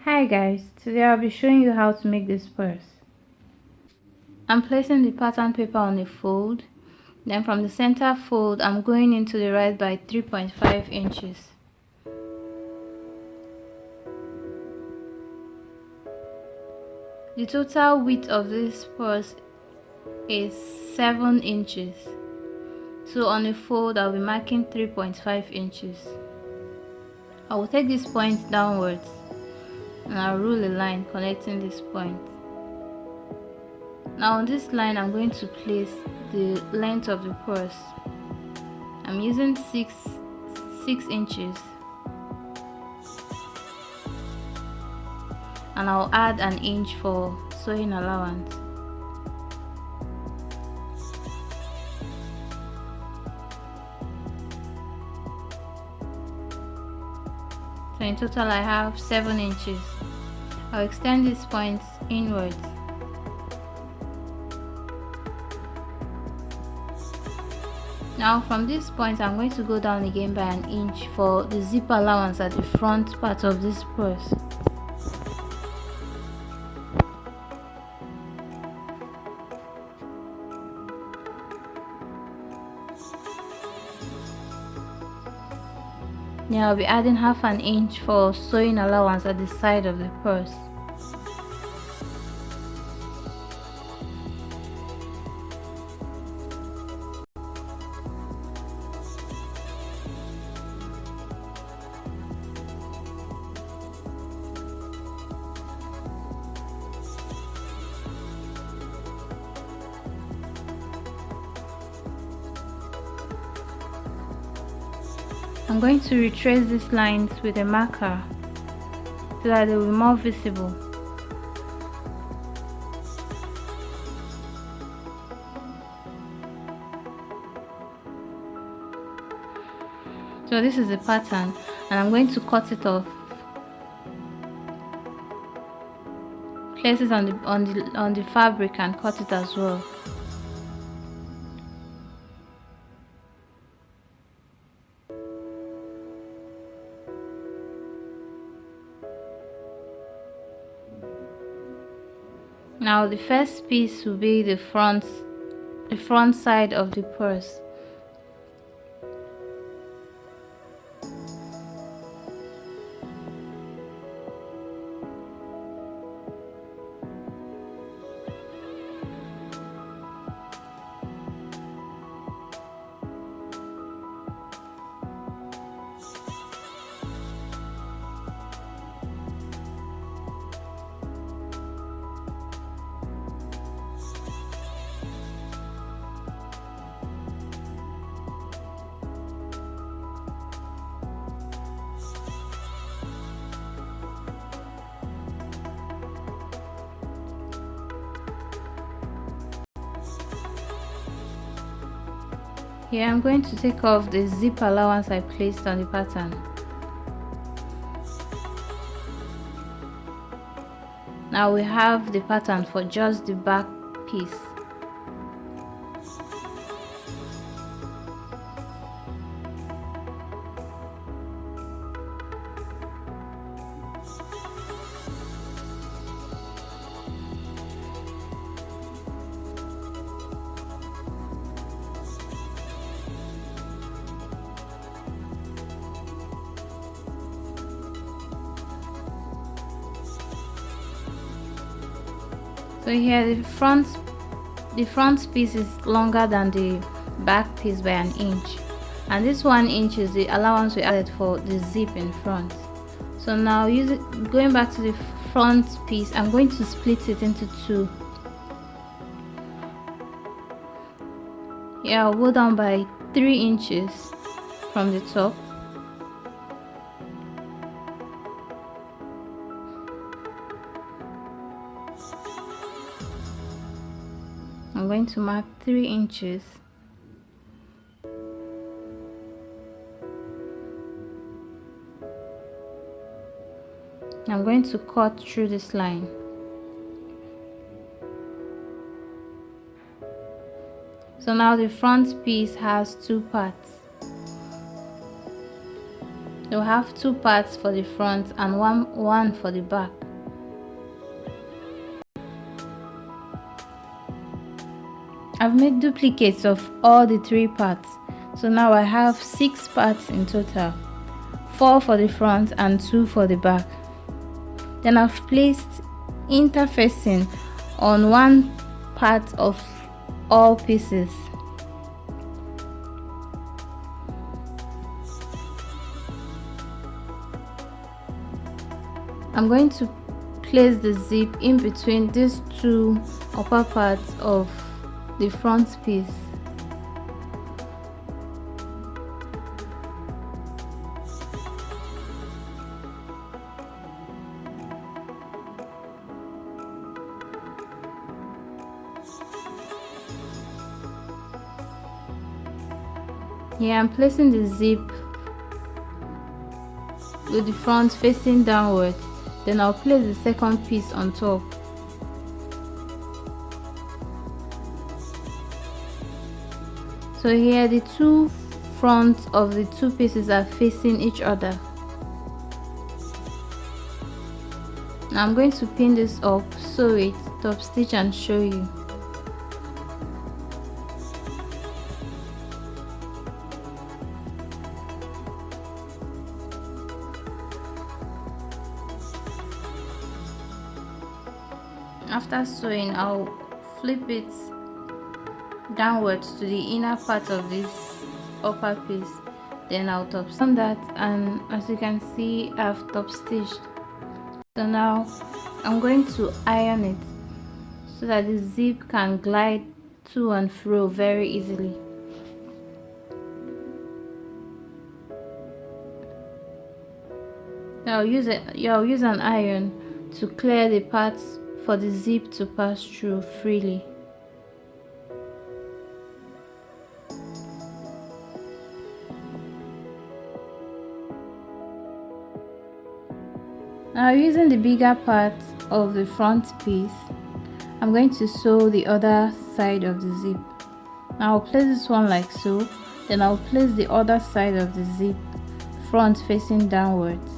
Hi guys, today I'll be showing you how to make this purse. I'm placing the pattern paper on a fold. Then from the center fold, I'm going into the right by 3.5 inches. The total width of this purse is 7 inches. So on a fold, I'll be marking 3.5 inches. I will take this point downwards and I'll rule a line connecting this point. Now on this line, I'm going to place the length of the purse. I'm using 6 inches, and I'll add an inch for sewing allowance. So in total I have 7 inches. I'll extend these points inwards. Now from this point, I'm going to go down again by an inch for the zip allowance at the front part of this purse. Now I'll be adding half an inch for sewing allowance at the side of the purse. I'm going to retrace these lines with a marker so that they will be more visible. So this is the pattern, and I'm going to cut it off. Place it on the fabric and cut it as well. Now the first piece will be the front side of the purse. Here I'm going to take off the zip allowance I placed on the pattern. Now we have the pattern for just the back piece. So here the front piece is longer than the back piece by an inch, and this 1 inch is the allowance we added for the zip in front. So now going back to the front piece, I'm going to split it into two. Here I'll go down by 3 inches from the top. I'm going to mark 3 inches. I'm going to cut through this line. So now the front piece has two parts. You'll have two parts for the front and one for the back. I've made duplicates of all the 3 parts, so now I have 6 parts in total, 4 for the front and 2 for the back. Then I've placed interfacing on one part of all pieces. I'm going to place the zip in between these 2 upper parts of the front piece. Here I'm placing the zip with the front facing downwards. Then I'll place the second piece on top. So here the 2 fronts of the 2 pieces are facing each other. Now I'm going to pin this up, sew it, top stitch and show you. After sewing, I'll flip it downwards to the inner part of this upper piece, then I'll top stitch that, and as you can see, I've top stitched. So now I'm going to iron it so that the zip can glide to and fro very easily. Now I'll use an iron to clear the parts for the zip to pass through freely. Now using the bigger part of the front piece, I'm going to sew the other side of the zip. Now I'll place this one like so, then I'll place the other side of the zip front facing downwards.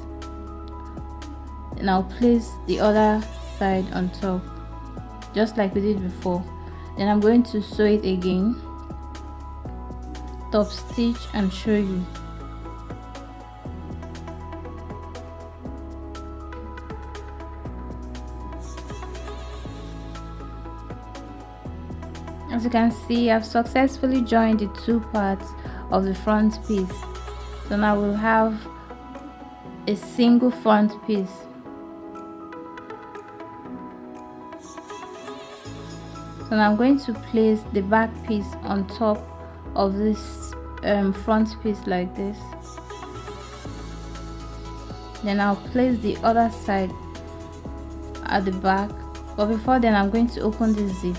Then I'll place the other side on top, just like we did before. Then I'm going to sew it again, top stitch and show you. As you can see, I've successfully joined the 2 parts of the front piece. So now we'll have a single front piece. So now I'm going to place the back piece on top of this front piece like this. Then I'll place the other side at the back, but before then I'm going to open the zip.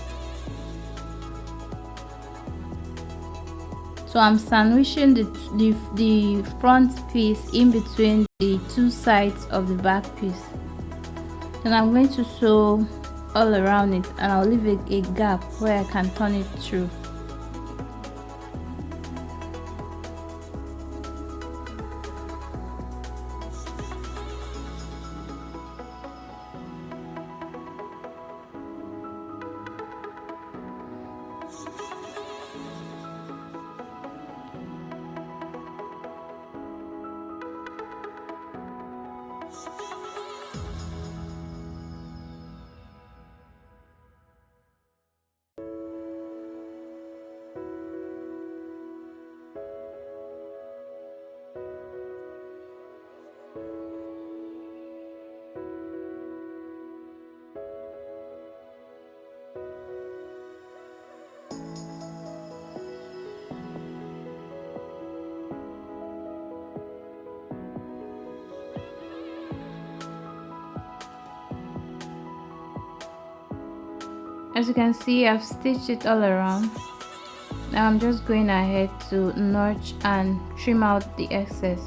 So I'm sandwiching the front piece in between the 2 sides of the back piece. Then I'm going to sew all around it, and I'll leave a gap where I can turn it through. As you can see, I've stitched it all around. Now I'm just going ahead to notch and trim out the excess.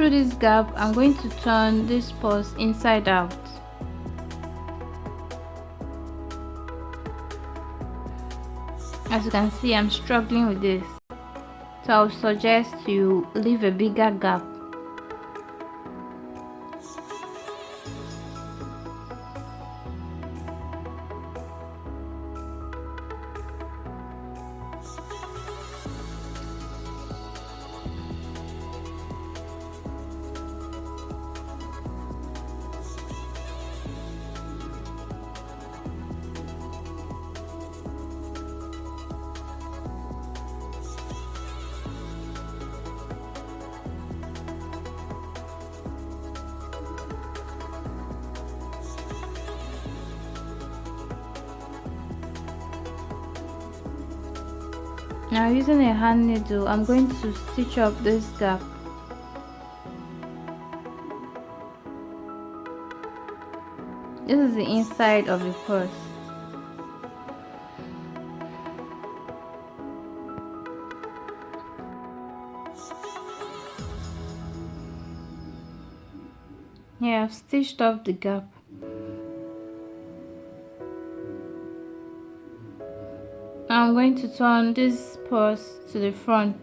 through this gap, I'm going to turn this purse inside out. As you can see, I'm struggling with this, so I would suggest you leave a bigger gap. Now, using a hand needle, I'm going to stitch up this gap. This is the inside of the purse. Here, I've stitched up the gap. Now I'm going to turn this purse to the front.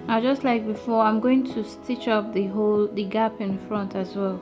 Now, just like before, I'm going to stitch up the gap in front as well.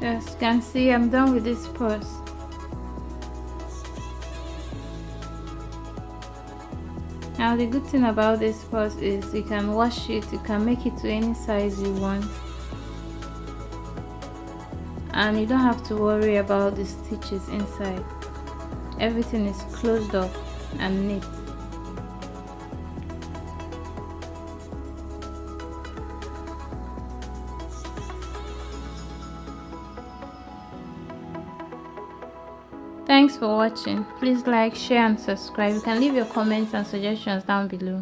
As you can see, I'm done with this purse. Now, the good thing about this purse is you can wash it, you can make it to any size you want, and you don't have to worry about the stitches inside. Everything is closed up and neat. Thanks for watching. Please like, share and subscribe. You can leave your comments and suggestions down below.